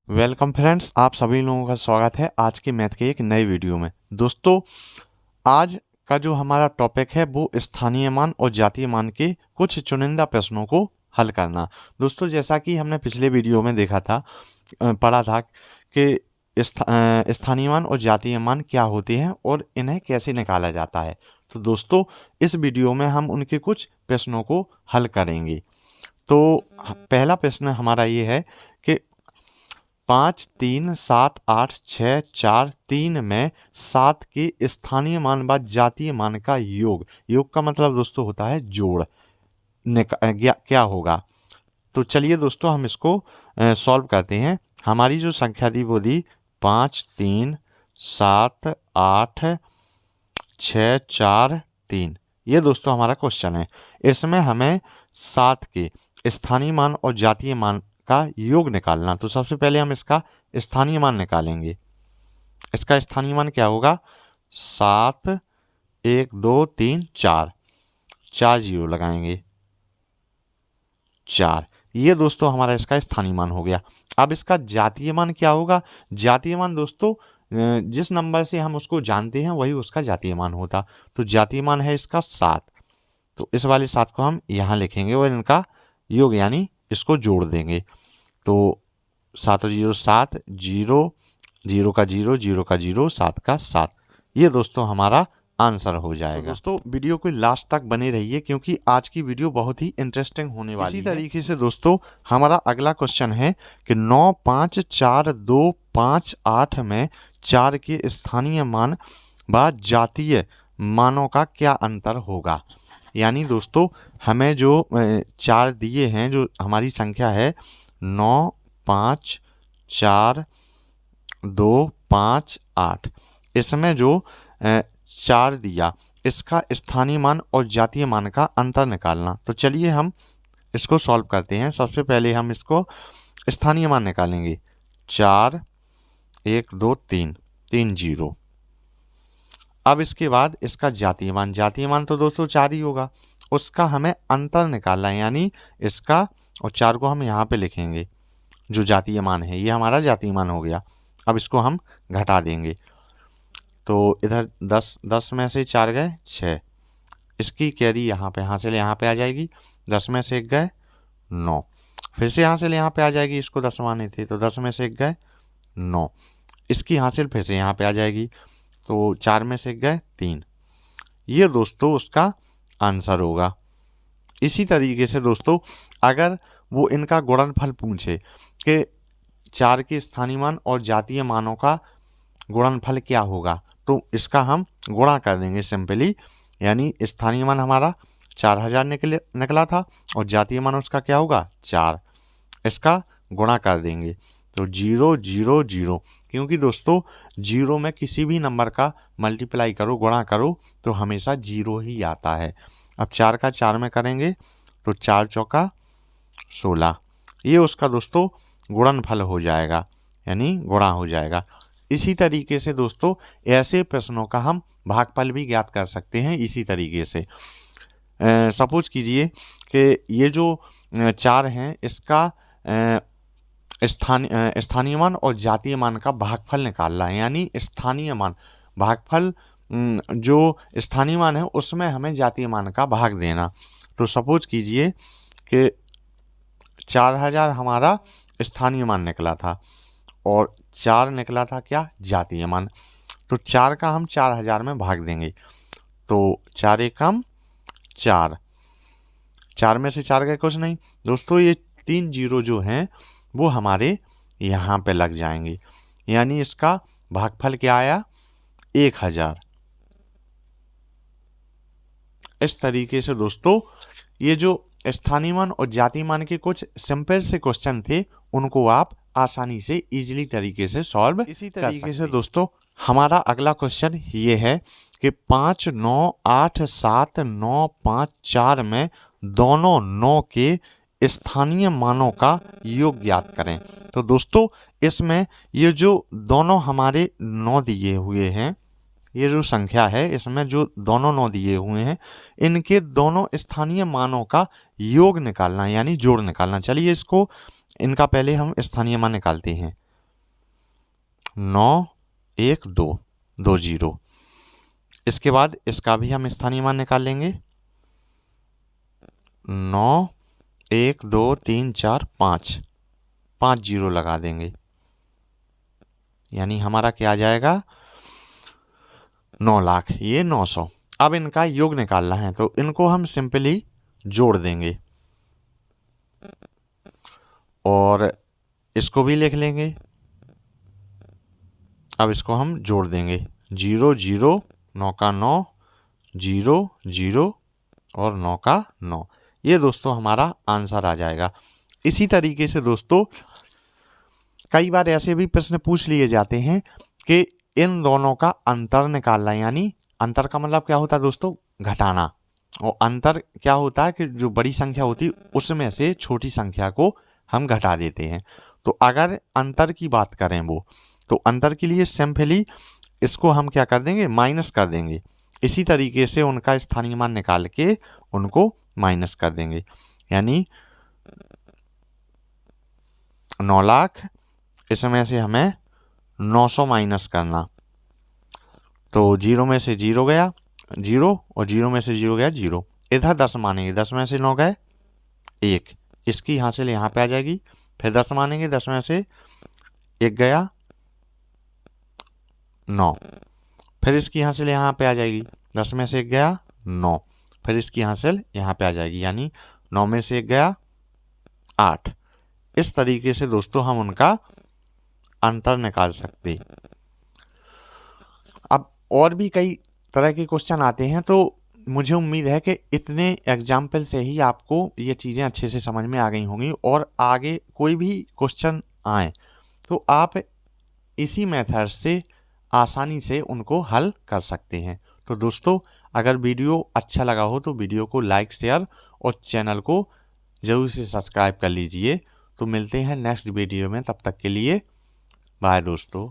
Welcome friends, आप सभी लोगों का स्वागत है आज के मैथ के एक नए वीडियो में। दोस्तों, आज का जो हमारा टॉपिक है वो स्थानीय मान और जातीय मान के कुछ चुनिंदा प्रश्नों को हल करना। दोस्तों, जैसा कि हमने पिछले वीडियो में देखा था, पढ़ा था कि स्थानीय मान और जातीय मान क्या होते हैं और इन्हें कैसे निकाला जाता है। तो दोस्तों, इस वीडियो में हम उनके कुछ प्रश्नों को हल करेंगे। तो पहला प्रश्न हमारा ये है कि 5, 3, 7, 8, 6, 4, 3 में 7 के स्थानीय मान व जातीय मान का योग। योग का मतलब दोस्तों होता है जोड़। क्या होगा? तो चलिए दोस्तों, हम इसको सॉल्व करते हैं। हमारी जो संख्या दी वो दी 5, 3, 7, 8, 6, 4, 3। ये दोस्तों हमारा क्वेश्चन है। इसमें हमें 7 के स्थानीय मान और जातीय मान का योग निकालना। तो सबसे पहले हम इसका स्थानीय मान निकालेंगे। इसका स्थानीय मान क्या होगा? 7, 1, 2, 3, 4, 4 जीरो लगाएंगे, 4। ये दोस्तों हमारा इसका स्थानीय मान हो गया। अब इसका जातीय मान क्या होगा? जातीय मान दोस्तों जिस नंबर से हम उसको जानते हैं वही उसका जातीय मान होता। तो जातीय मान है इसका 7। तो इस वाले 7 को हम यहाँ लिखेंगे और इनका योग यानी इसको जोड़ देंगे। तो 7 और 0 7, 0, 0 का 0, 0 का 0, 7 का 7। ये दोस्तों हमारा आंसर हो जाएगा। तो दोस्तों, वीडियो को लास्ट तक बने रहिए क्योंकि आज की वीडियो बहुत ही इंटरेस्टिंग होने वाली है। इसी तरीके से दोस्तों हमारा अगला क्वेश्चन है कि 9, 5, 4, 2, 5, 8 में 4 के स्थानीय मान व जातीय मानों का क्या अंतर होगा। यानी दोस्तों हमें जो 4 दिए हैं, जो हमारी संख्या है 9, 5, 4, 2, 5, 8, इसमें जो 4 दिया इसका स्थानीय मान और जातीय मान का अंतर निकालना। तो चलिए हम इसको सॉल्व करते हैं। सबसे पहले हम इसको स्थानीय मान निकालेंगे। 4, 1, 2, 3, 3 जीरो। अब इसके बाद इसका जातीय मान। जातीय मान तो दोस्तों 4 ही होगा, उसका हमें अंतर निकालना है। यानी इसका और 4 को हम यहाँ पे लिखेंगे। जो जातीय मान है ये हमारा जातीय मान हो गया। अब इसको हम घटा देंगे। तो इधर 10 में से 4 गए 6, इसकी कैरी यहाँ पे हासिल यहाँ पे आ जाएगी। 10 में से 1 गए 9, फिर से हासिल यहाँ पे आ जाएगी। इसको 10 माने थे तो 10 में से 1 गए 9, इसकी हासिल फिर से यहाँ पे आ जाएगी। तो 4 में से 1 गए 3। ये दोस्तों उसका आंसर होगा। इसी तरीके से दोस्तों अगर वो इनका गुणनफल पूछे कि 4 के स्थानीय मान और जातीय मानों का गुणनफल क्या होगा, तो इसका हम गुणा कर देंगे सिंपली। यानी स्थानीय मान हमारा 4000 निकला था और जातीय मान उसका क्या होगा 4। इसका गुणा कर देंगे तो 0, 0, 0। क्योंकि दोस्तों 0 में किसी भी नंबर का मल्टीप्लाई करो, गुणा करो तो हमेशा 0 ही आता है। अब 4 का 4 में करेंगे तो 4 चौका 16। ये उसका दोस्तों गुणनफल हो जाएगा, यानी गुणा हो जाएगा। इसी तरीके से दोस्तों ऐसे प्रश्नों का हम भागफल भी ज्ञात कर सकते हैं। इसी तरीके से सपोज कीजिए कि ये जो 4 हैं इसका स्थानीय मान और जातीय मान का भागफल निकालना है। यानी स्थानीय मान भागफल, जो स्थानीय मान है उसमें हमें जातीय मान का भाग देना। तो सपोज कीजिए कि 4000 हमारा स्थानीय मान निकला था और 4 निकला था क्या जातीय मान। तो 4 का हम 4000 में भाग देंगे तो 4 एकम 4, 4 में से 4 गए कुछ नहीं दोस्तों। ये 3 जीरो जो हैं वो हमारे यहाँ पे लग जाएंगे। यानी इसका भागफल क्या आया 1000। इस तरीके से दोस्तों ये जो स्थानीय मान और जातीय मान के कुछ सिंपल से क्वेश्चन थे उनको आप आसानी से इजीली तरीके से सॉल्व इसी तरीके से दोस्तों हमारा अगला क्वेश्चन ये है कि 5, 9, 8, 7, 9, 5, 4 में दोनों 9 के स्थानीय मानों का योग ज्ञात करें। तो दोस्तों इसमें ये जो दोनों हमारे 9 दिए हुए हैं, ये जो संख्या है इसमें जो दोनों 9 दिए हुए हैं इनके दोनों स्थानीय मानों का योग निकालना यानी जोड़ निकालना। चलिए इसको इनका पहले हम स्थानीय मान निकालते हैं। 9 1 2 2 जीरो। इसके बाद इसका भी हम स्थानीय मान निकाल लेंगे। 9 1 2 3 4 5 5 जीरो लगा देंगे, यानी हमारा क्या आ जाएगा 9 लाख, ये 900। अब इनका योग निकालना है तो इनको हम सिंपली जोड़ देंगे और इसको भी लिख लेंगे। अब इसको हम जोड़ देंगे 0 0 9 का 9 0 0 और 9 का 9। ये दोस्तों हमारा आंसर आ जाएगा। इसी तरीके से दोस्तों कई बार ऐसे भी प्रश्न पूछ लिए जाते हैं कि इन दोनों का अंतर निकालना, यानी अंतर का मतलब क्या होता है दोस्तों, घटाना। और अंतर क्या होता है कि जो बड़ी संख्या होती है उसमें से छोटी संख्या को हम घटा देते हैं। तो अगर अंतर की बात करें वो, तो अंतर के लिए सिंपली इसको हम क्या कर देंगे, माइनस कर देंगे। इसी तरीके से उनका स्थानीय मान निकाल के उनको माइनस कर देंगे, यानी 9 लाख, इसमें से हमें 900 माइनस करना। तो 0 में से 0 गया 0 और 0 में से 0 गया 0। इधर 10 मानेंगे, 10 में से 9 गए 1, इसकी हासिल यहाँ पे आ जाएगी। फिर 10 मानेंगे, 10 में से 1 गया 9, फिर इसकी हासिल यहाँ पे आ जाएगी। 10 में से 1 गया 9, फिर इसकी हासिल यहाँ पे आ जाएगी, यानी 9 में से 1 गया 8। इस तरीके से दोस्तों हम उनका अंतर निकाल सकते। अब और भी कई तरह के क्वेश्चन आते हैं, तो मुझे उम्मीद है कि इतने एग्जाम्पल से ही आपको ये चीज़ें अच्छे से समझ में आ गई होंगी। और आगे कोई भी क्वेश्चन आए तो आप इसी मेथड से आसानी से उनको हल कर सकते हैं। तो दोस्तों अगर वीडियो अच्छा लगा हो तो वीडियो को लाइक शेयर और चैनल को ज़रूर से सब्सक्राइब कर लीजिए। तो मिलते हैं नेक्स्ट वीडियो में, तब तक के लिए बाय दोस्तों।